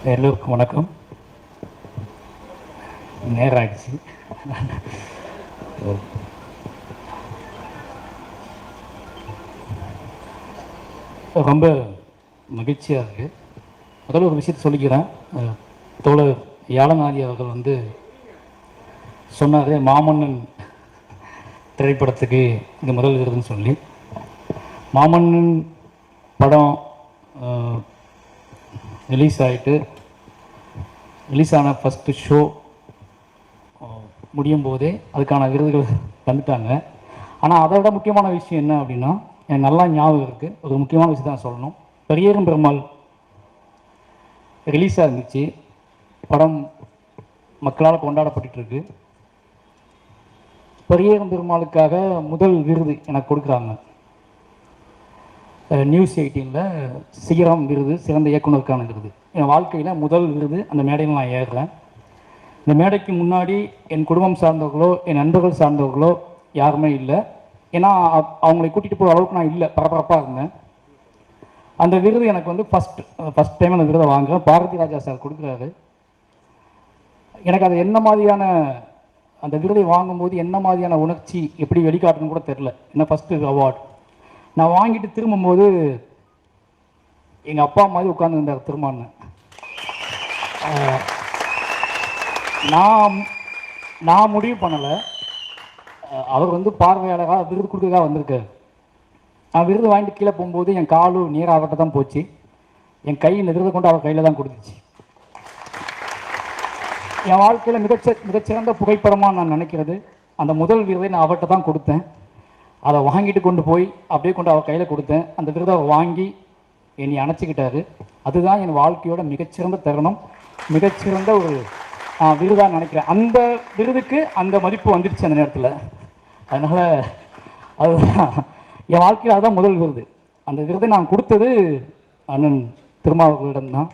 எல்லோருக்கும் வணக்கம். நேரம் ஆயிடுச்சு. ரொம்ப மகிழ்ச்சியாக இருக்குது. முதல்ல ஒரு விஷயத்தை சொல்லிக்கிறேன். தோழர் யாழநாதி அவர்கள் வந்து சொன்னார், மாமன்னன் திரைப்படத்துக்கு இது முதல் விருதுன்னு சொல்லி. மாமன்னன் படம் ரிலீஸ் ஆன ஃபஸ்ட்டு ஷோ முடியும் போதே அதுக்கான விருதுகள் வந்துட்டாங்க. ஆனால் அதை விட முக்கியமான விஷயம் என்ன அப்படின்னா, எனக்கு நல்லா ஞாபகம் இருக்குது. ஒரு முக்கியமான விஷயத்தை நான் சொல்லணும். பெரியேறும் பெருமாள் ரிலீஸாக இருந்துச்சு. படம் மக்களால் கொண்டாடப்பட்டுருக்கு. பெரியேறும் பெருமாளுக்காக முதல் விருது எனக்கு கொடுக்குறாங்க. நியூஸ் 18 சிகரம் விருது, சிறந்த இயக்குனருக்கான விருது. என் வாழ்க்கையில் முதல் விருது. அந்த மேடையில் நான் ஏறுறேன். இந்த மேடைக்கு முன்னாடி என் குடும்பம் சார்ந்தவர்களோ என் நண்பர்கள் சார்ந்தவர்களோ யாருமே இல்லை. ஏன்னா அவங்களை கூட்டிகிட்டு போகிற அளவுக்கு நான் இல்லை, பரபரப்பாக இருந்தேன். அந்த விருது எனக்கு வந்து ஃபஸ்ட் டைம் அந்த விருதை வாங்குகிறேன். பாரதி ராஜா சார் கொடுக்குறாரு. எனக்கு அது என்ன மாதிரியான, அந்த விருதை வாங்கும்போது என்ன மாதிரியான உணர்ச்சி எப்படி வெளிக்காட்டணும்னு கூட தெரில. என்ன ஃபஸ்ட்டு அவார்டு நான் வாங்கிட்டு திரும்பும்போது எங்கள் அப்பா மாதிரி உட்காந்துருந்தார் திரும்பான்னு. நான் முடிவு பண்ணலை. அவர் வந்து பார்வையாளராக விருது கொடுக்கறதா வந்திருக்காரு. நான் விருது வாங்கிட்டு கீழே போகும்போது என் காலு நீராகட்ட தான் போச்சு. என் கை இந்த விருதை கொண்டு அவர் கையில் தான் கொடுத்துச்சு. என் வாழ்க்கையில் மிகச்சிறந்த புகைப்படமாக நான் நினைக்கிறது அந்த முதல் விருதை நான் அவர்கிட்ட தான் கொடுத்தேன். அதை வாங்கிட்டு கொண்டு போய் அப்படியே கொண்டு அவர் கையில் கொடுத்தேன். அந்த விருதை வாங்கி என்னை அணைச்சிக்கிட்டாரு. அதுதான் என் வாழ்க்கையோட மிகச்சிறந்த தருணம், மிகச்சிறந்த ஒரு விருதாக நினைக்கிறேன். அந்த விருதுக்கு அந்த மதிப்பு வந்துடுச்சு அந்த நேரத்தில். அதனால் அதுதான் என் வாழ்க்கையில் அதுதான் முதல் விருது. அந்த விருதை நான் கொடுத்தது அண்ணன் திருமாவர்களிடம்தான்.